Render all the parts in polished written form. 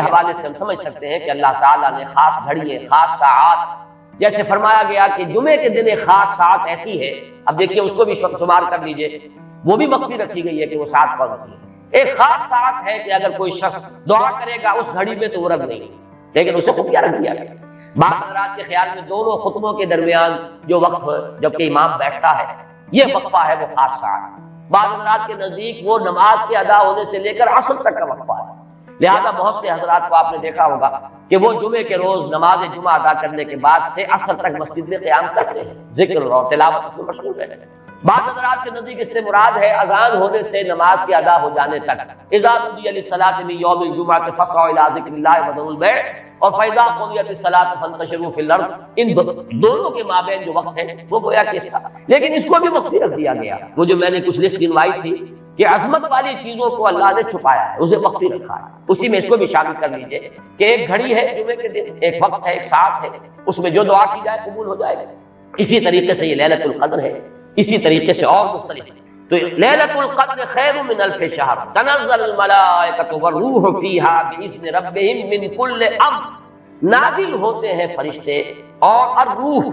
حوالے سے ہم سمجھ سکتے ہیں کہ اللہ تعالیٰ نے خاص گھڑیاں، خاص ساعات، جیسے فرمایا گیا کہ جمعے کے دن ایک خاص ساعت ایسی ہے، اب دیکھیے اس کو بھی شمار کر لیجئے، وہ بھی مخفی رکھی گئی ہے کہ وہ ساعت کون سی ہے۔ ایک خاص ساعت ہے کہ اگر کوئی شخص دعا کرے گا اس گھڑی میں تو وہ رد نہیں، لیکن اسے خفیہ رکھ دیا گیا۔ بعض حضرات کے خیال میں دونوں خطبوں کے درمیان جو وقف جبکہ امام بیٹھتا ہے یہ وقفہ ہے وہ خاص ساعت۔ بعض حضرات کے نزدیک وہ نماز کے ادا ہونے سے لے کر عصر تک کا وقفہ ہے۔ لہذا بہت سے حضرات کو آپ نے دیکھا ہوگا کہ وہ جمعے کے روز نماز جمعہ ادا کرنے کے بعد سے عصر تک مسجد میں قیام کرتے ہیں، ذکر اور تلاوت میں مشغول رہتے ہیں۔ بعض حضرات کے نزدیک اس سے مراد ہے اذان ہونے سے نماز کے ادا ہو جانے تک، اذا نودی للصلاۃ من یوم الجمعۃ فاسعوا الی ذکر اللہ وذروا البیع اور فاذا قضیت الصلاۃ فانتشروا فی الارض، ان دونوں کے مابین جو وقت ہے وہ گویا کہ اس کا، لیکن اس کو بھی مخفی رکھ دیا گیا۔ وہ جو میں نے کچھ لسٹ گنوائی تھی کہ عظمت والی چیزوں کو اللہ نے چھپایا ہے، اسے مخفی رکھا ہے، اسی میں اس کو بھی شامل کر لیجئے کہ ایک گھڑی ہے جمعے کے دن، ایک وقت ہے، ایک ساعت ہے، اس میں جو دعا کی جائے قبول ہو جائے گی۔ اسی طریقے سے یہ لیلۃ القدر ہے، اسی طریقے سے اور مختلف ہے۔ تو لیلۃ القدر خیر من الف شہر تنزل الملائکۃ والروح فیہا باذن ربہم من کل امر، نازل ہوتے ہیں فرشتے اور الروح،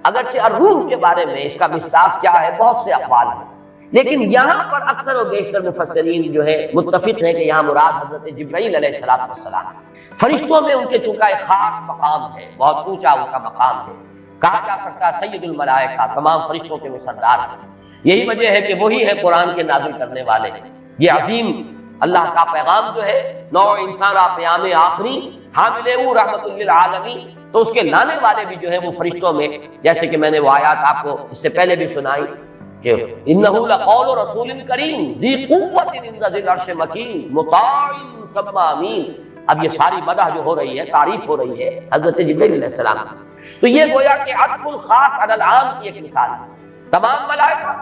اگرچہ الروح کے بارے میں اس کا مصداق کیا ہے بہت سے اقوال ہیں، لیکن یہاں پر اکثر و بیشتر مفسرین جو ہے متفق ہیں کہ یہاں مراد حضرت جبرائیل علیہ السلام، فرشتوں میں ان کے چونکہ ایک خاص مقام ہے، بہت اونچا ان کا مقام ہے، کہا جا سکتا ہے سید الملائکہ، تمام فرشتوں کے وہ سردار ہیں۔ یہی وجہ ہے کہ وہی ہے قرآن کے نازل کرنے والے، یہ عظیم اللہ کا پیغام جو ہے، نوع انسان پیام آخری حامل او رحمت للعالمین، تو اس کے لانے والے بھی جو ہے وہ فرشتوں میں، جیسے کہ میں نے وہ آیات آپ کو اس سے پہلے بھی سنائی کہ انہ لقول رسول کریم ذی قوت عند ذی العرش مکین مطاع ثم امین۔ اب یہ ساری مدح جو ہو رہی ہے، تعریف ہو رہی ہے حضرت جبرائیل علیہ السلام، تو یہ گویا کہ عطف الخاص علی العام کی ایک مثال ہے۔ تمام ملائکہ،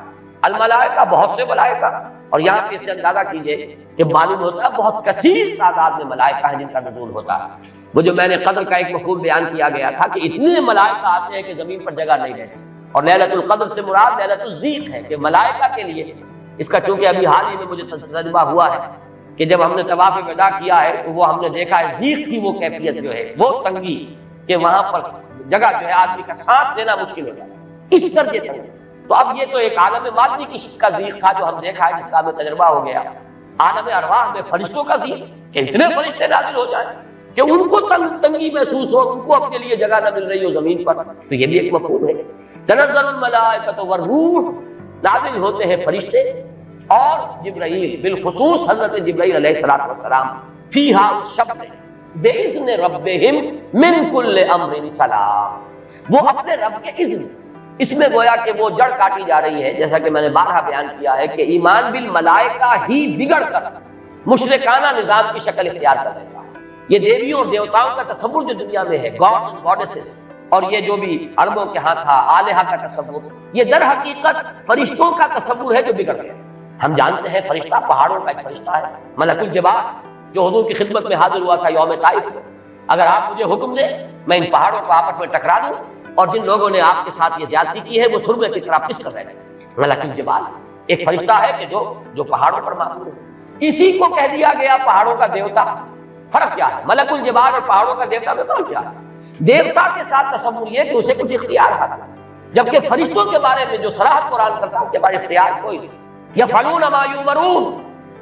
الملائکہ بہت سے ملائکہ، اور یہاں پہ اس سے اندازہ کیجئے کہ معلوم ہوتا ہے بہت کثیر تعداد میں ملائکہ ہیں جن کا نزول ہوتا ہے۔ وہ جو میں نے قدر کا ایک مفہوم بیان کیا گیا تھا کہ اتنے ملائکہ آتے ہیں کہ زمین پر جگہ نہیں رہتی، اور لیلۃ القدر سے مراد لیلۃ الضیق ہے کہ ملائکہ کے لیے، اس کا چونکہ ابھی حال ہی میں مجھے تجربہ ہوا ہے کہ جب ہم نے طواف وداع کیا ہے تو وہ ہم نے دیکھا ہے ضیق کی وہ کیفیت جو ہے، وہ تنگی کہ وہاں پر جگہ جو ہے آدمی کا سانس لینا مشکل ہو جاتا ہے، اس درجے تک۔ تو اب یہ تو ایک عالم مادی کی شکل کا ضیق تھا جو ہم دیکھا ہے، جس کا ہمیں تجربہ ہو گیا۔ عالم ارواح میں فرشتوں کا ضیق کہ اتنے فرشتے نازل ہو جائیں کہ ان کو تنگی محسوس ہو، ان کو اپنے لیے جگہ نہ مل رہی ہو زمین پر، تو یہ بھی ایک مفہوم ہے۔ تنزل الملائکۃ والروح، نازل ہوتے ہیں فرشتے اور جبرائیل، بالخصوص حضرت جبرائیل علیہ السلام، فیہا اس شب میں، بِإِذْنِ رَبِّهِمْ مِنْ كُلِّ أَمْرٍ سَلَامٍ، وہ اپنے رب کے اذن سے۔ اس میں گویا کہ وہ جڑ کاٹی جا رہی ہے، جیسا کہ میں نے بارہا بیان کیا ہے کہ ایمان بالملائکہ ہی بگڑ کر مشرکانہ نظام کی شکل اختیار کر رہا ہے۔ یہ دیویوں اور دیوتاؤں کا تصور جو دنیا میں ہے، گاڈ اینڈ گاڈیسز، اور یہ جو بھی عربوں کے ہاں تھا آلہہ کا تصور، یہ در حقیقت فرشتوں کا تصور ہے جو بگڑ گیا۔ ہم جانتے ہیں فرشتہ پہاڑوں کا ایک فرشتہ ہے، ملک الجبال، جو حضور کی خدمت میں حاضر ہوا تھا یوم طائف میں، اگر آپ مجھے حکم دیں میں ان پہاڑوں کو آپس میں ٹکرا دوں، اور جن لوگوں نے آپ کے ساتھ یہ زیادتی کی ہے وہ سرمے کی طرح پس کر رہے ہیں۔ ملک الجبال ایک فرشتہ ہے کہ جو پہاڑوں پر معمول ہے، اسی کو کہہ دیا گیا پہاڑوں کا دیوتا۔ فرق کیا ہے ملک الجبال اور پہاڑوں کا دیوتا میں؟ فرق کیا ہے؟ دیوتا کے ساتھ تصور یہ کہ اسے کچھ اختیار حاصل ہے، جبکہ فرشتوں کے بارے میں جو صراحت قرآن کرتا ہے ان کے بارے اختیار کوئی نہیں۔ یفعلون ما یؤمرون،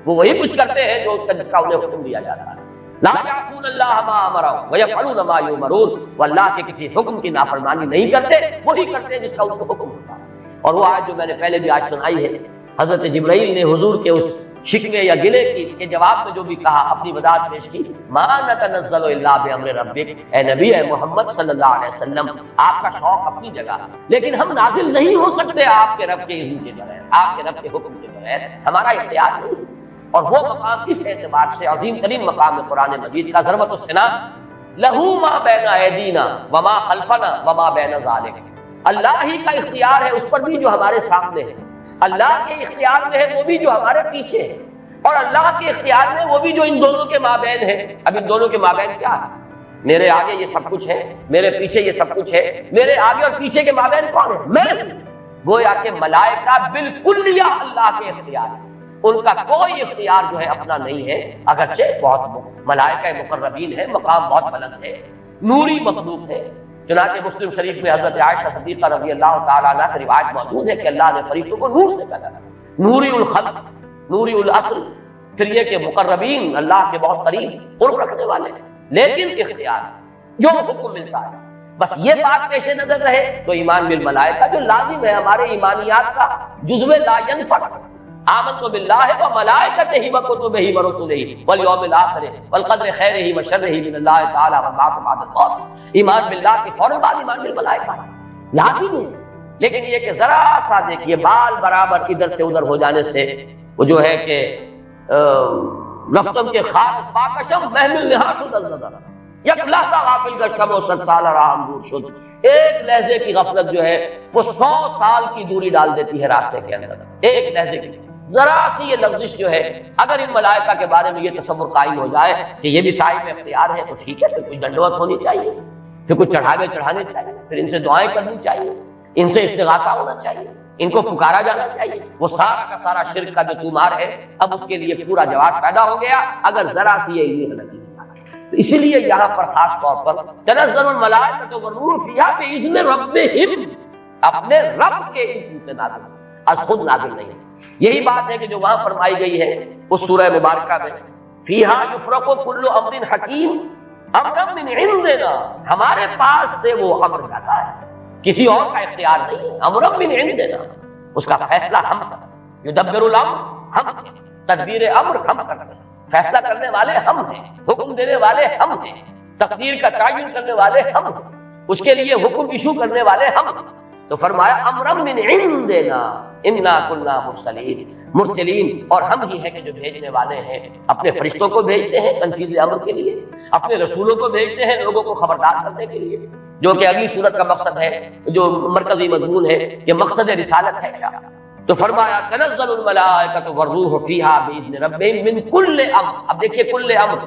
وہ وہی کچھ کرتے ہیں جس کا انہیں حکم دیا جاتا ہے۔ لا یعصون اللہ ما امرهم ویفعلون ما یؤمرون، وہ اللہ کے کسی حکم کی نافرمانی نہیں کرتے، وہی کرتے ہیں جس کا ان کو حکم ہوتا ہے۔ اور وہ آیت جو میں نے پہلے بھی آج سنائی ہے، حضرت جبرائیل نے حضور کے اس شکوے یا گلے کے جواب میں جو بھی کہا، اپنی وضاحت پیش کی، ما نتنزل الا بامر ربک، اے نبی اے محمد صلی اللہ علیہ وسلم، آپ کا شوق اپنی جگہ، لیکن ہم نازل نہیں ہو سکتے آپ کے رب کے اذن کے بغیر، آپ کے رب کے حکم کے بغیر، ہمارا اختیار نہیں۔ اور وہ مقام اس اعتبار سے عظیم ترین مقام ہے قرآن مجید کا، ضربۃ السنا، لہو ما بین ایدینا وما خلفنا وما بین ذالک، اللہ ہی کا اختیار ہے اس پر بھی جو ہمارے سامنے ہے، اللہ کے اختیار میں ہے وہ بھی جو ہمارے پیچھے ہے، اور اللہ کے اختیار میں وہ بھی جو ان دونوں کے مابین ہے۔ اب ان دونوں کے مابین کیا ہے؟ میرے آگے یہ سب کچھ ہے، میرے پیچھے یہ سب کچھ ہے، میرے آگے اور پیچھے کے مابین کون ہے؟ میں۔ گویا کہ ملائکہ بالکلیہ اللہ کے اختیار ہے، ان کا کوئی اختیار جو ہے اپنا نہیں ہے، اگرچہ بہت ملائکہ مقربین ہے، مقام بہت بلند ہے، نوری مخلوق ہے۔ چنانچہ مسلم شریف میں حضرت عائشہ صدیقہ رضی اللہ تعالیٰ عنہ سے روایت موجود ہے کہ اللہ نے فرشتوں کو نور سے پیدا کیا، نوری الخلق، نوری الاصل، پھر یہ کہ مقربین اللہ کے بہت قریب قرب رکھنے والے، لیکن اختیار جو حکم ملتا ہے بس یہ بات پیش نظر رہے تو ایمان بالملائکہ جو لازم ہے ہمارے ایمانیات کا جزو لا ينفع، آمنت باللہ وملائکتہ وکتبہ ورسلہ والیوم الآخر والقدر خیرہ وشرہ من اللہ تعالی والبعث بعد الموت۔ ایمان باللہ کے فوراً بعد ایمان بالملائکہ لازم ہے، لیکن یہ کہ ذرا سا دیکھیے بال برابر ادھر سے ادھر ہو جانے سے وہ جو ہے کہ رفتم کے خاص پاکشم محمل نہاشد الزدر، یک لحظہ غافل گشتم و 100 سال راہم دور شد، ایک لحظے کی غفلت جو ہے وہ 100 سال کی دوری ڈال دیتی ہے راستے کے اندر، ایک لحظے کی ذرا سی یہ لفظش جو ہے اگر ان ملائکہ کے بارے میں یہ تصور قائم ہو جائے کہ یہ بھی صاحب اختیار ہے تو ٹھیک ہے، پھر کچھ دنڈوت ہونی چاہیے، پھر کچھ چڑھاوے چڑھانے چاہیے، پھر ان سے دعائیں کرنی چاہیے، ان سے استغاثہ ہونا چاہیے، ان کو پکارا جانا چاہیے۔ وہ سارا کا سارا شرک کا جو تمہار ہے اب اس کے لیے پورا جواز پیدا ہو گیا اگر ذرا سی یہ غلطی ہو جائے۔ تو اسی لیے یہاں پر خاص طور پر تنزل الملائکۃ والروح فیہا بإذن ربہم، اپنے رب کے اذن سے نازل، از خود نازل نہیں۔ یہی بات ہے کہ جو وہاں فرمائی گئی ہے اس سورہ مبارکہ میں، فیہا یفرق کل امر حکیم امرا من عندنا، ہمارے پاس سے وہ امر جاتا ہے، کسی اور کا اختیار نہیں ہے، امرا من عندنا، اس کا فیصلہ ہم کرتے ہیں، یدبر الامر ہم ہیں، تدبیر امر ہم کرتے ہیں، فیصلہ کرنے والے ہم ہیں، حکم دینے والے ہم ہیں، تقدیر کا تعین کرنے والے ہم ہیں، اس کے لیے حکم ایشو کرنے والے ہم ہیں۔ تو فرمایا امرا من عندنا انا کنا مرسلین، اور ہم ہی ہیں کہ جو بھیجنے والے ہیں، اپنے فرشتوں کو بھیجتے ہیں تنفیذ امر کے لیے، اپنے رسولوں کو بھیجتے ہیں لوگوں کو خبردار کرنے کے لیے، جو کہ اگلی صورت کا مقصد ہے، جو مرکزی مضمون ہے، یہ مقصد رسالت ہے کیا؟ تو فرمایا تنزل الملائکۃ والروح فیہا باذن ربہم من کل امر۔ اب دیکھیے کل امر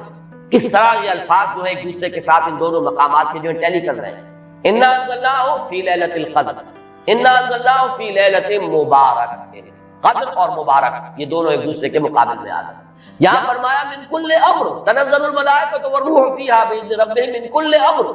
کس طرح یہ الفاظ جو ہے ایک دوسرے کے ساتھ ان دونوں مقامات کے جو ٹیلی کر رہے ہیں۔ انا انزلناہ فی لیلۃ القدر، انا انزلناہ فی لیلۃ مبارکۃ، قدر اور مبارک یہ دونوں ایک دوسرے کے مقابل میں آ گئے۔ یہاں فرمایا من کل امر، تنزل الملائکۃ والروح فیہا باذن ربہم من کل امر،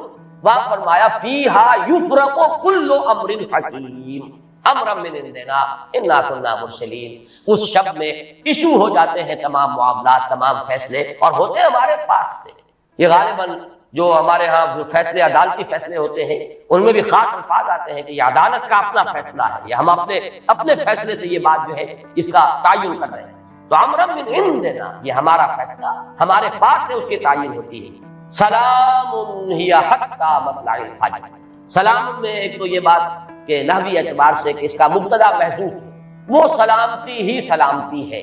وہاں فرمایا فیہا یفرق کل امر حکیم امرا من عندنا انا کنا مرسلین۔ اس شب میں ایشو ہو جاتے ہیں تمام معاملات، تمام فیصلے، اور ہوتے ہیں ہمارے پاس سے۔ یہ غالباً جو ہمارے ہاں جو فیصلے عدالتی فیصلے ہوتے ہیں ان میں بھی خاص الفاظ آتے ہیں کہ یہ عدالت کا اپنا فیصلہ ہے، یہ ہم اپنے فیصلے سے یہ بات جو ہے اس کا تعین کر رہے ہیں۔ تو امرا من عندنا یہ ہمارا فیصلہ ہمارے پاس سے اس کی تعین ہوتی ہے۔ سلام ہی حتی مطلع الفجر، سلام میں ایک تو یہ بات کہ نحوی اعتبار سے کہ اس کا مبتدا محذوف ہے، وہ سلامتی ہی سلامتی ہے،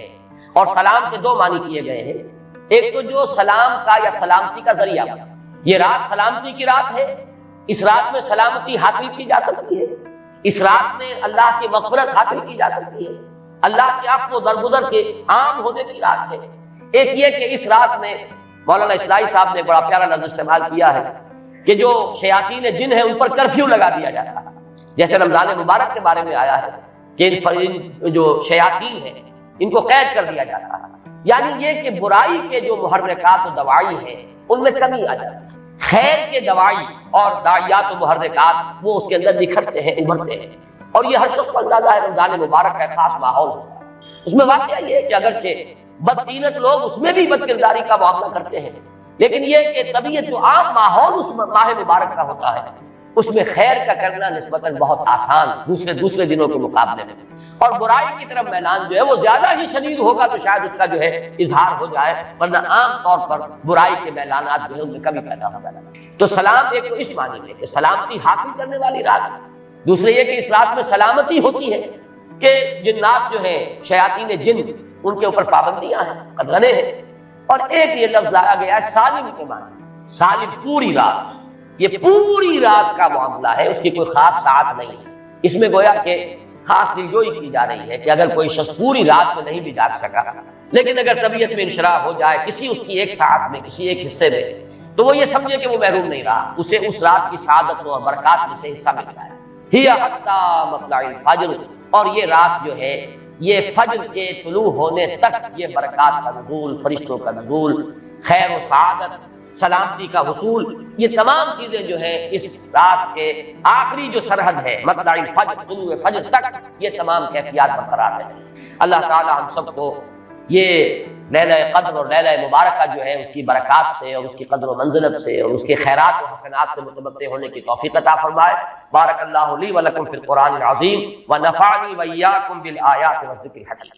اور سلام کے دو معنی کیے گئے ہیں، ایک تو جو سلام کا یا سلامتی کا ذریعہ، یہ رات سلامتی کی رات ہے، اس رات میں سلامتی حاصل کی جا سکتی ہے، اس رات میں اللہ کی مغفرت حاصل کی جا سکتی ہے، اللہ کے عفو و درگزر کے عام ہونے کی رات ہے۔ ایک یہ کہ اس رات میں مولانا اصلاحی صاحب نے بڑا پیارا لفظ استعمال کیا ہے کہ جو شیاطین جن ہیں ان پر کرفیو لگا دیا جاتا ہے، جیسے رمضان مبارک کے بارے میں آیا ہے کہ ان جو شیاطین ہیں ان کو قید کر دیا جاتا ہے، یعنی یہ کہ برائی کے جو محرکات و دوائی ہیں ان میں کمی آ جاتی ہے، خیر کے دوائی اور داعیات و محرکات وہ اس کے اندر نکھرتے ہیں، ابھرتے ہیں، اور یہ ہر شخص کو اندازہ ہے رمضان مبارک کا خاص ماحول ہوتا ہے۔ اس میں واقعہ یہ ہے کہ اگرچہ بدقینت لوگ اس میں بھی بد کرداری کا معاملہ کرتے ہیں، لیکن یہ کہ طبیعت جو عام ماحول اس ماہ مبارک کا ہوتا ہے اس میں خیر کا کرنا نسبتاً بہت آسان دوسرے دنوں کے مقابلے میں، اور برائی کی طرف میلان جو ہے وہ زیادہ ہی شدید ہوگا تو شاید اس کا جو ہے اظہار ہو جائے، ورنہ عام طور پر برائی کے میلانات جو ہے ان میں کمی پیدا ہو جائے۔ تو سلام ایک تو اس معنی میں کہ سلامتی حاصل کرنے والی رات، دوسرے یہ کہ اس رات میں سلامتی ہوتی ہے کہ جنات جو ہیں شیاطین جن ان کے اوپر پابندیاں ہیں، قدغنے ہیں، اور ایک یہ لفظ آیا گیا ہے سالم کے معنی، سالم پوری رات، یہ پوری رات کا معاملہ ہے، اس کی کوئی خاص ساعت نہیں ہے۔ اس میں گویا کہ خاص دلجوئی کی جا رہی ہے کہ اگر کوئی شخص پوری رات میں نہیں بھی جاگ سکا، لیکن اگر طبیعت میں انشراح ہو جائے کسی اس کی ایک ساعت میں، کسی ایک حصے میں، تو وہ یہ سمجھے کہ وہ محروم نہیں رہا، اسے اس رات کی سعادت اور برکات میں سے حصہ ملتا ہے۔ ہی حتی مطلع الفجر، اور یہ رات جو ہے یہ فجر کے طلوع ہونے تک یہ برکات کا نزول، فرشتوں کا نزول، خیر و سعادت، سلامتی کا حصول، یہ تمام چیزیں جو ہیں اس رات کے آخری جو سرحد ہے مطلع الفجر، طلوع فجر تک، یہ تمام کیفیات برقرار ہیں۔ اللہ تعالی ہم سب کو یہ لیلہ قدر اور لیلہ مبارکہ جو ہے اس کی برکات سے اور اس کی قدر و منزلت سے اور اس کے خیرات و حسنات سے متمتع ہونے کی توفیق عطا فرمائے۔ بارک اللہ لی و لکم فی القرآن العظیم ونفعنی وإیاکم بالآیات والذکر الحکیم۔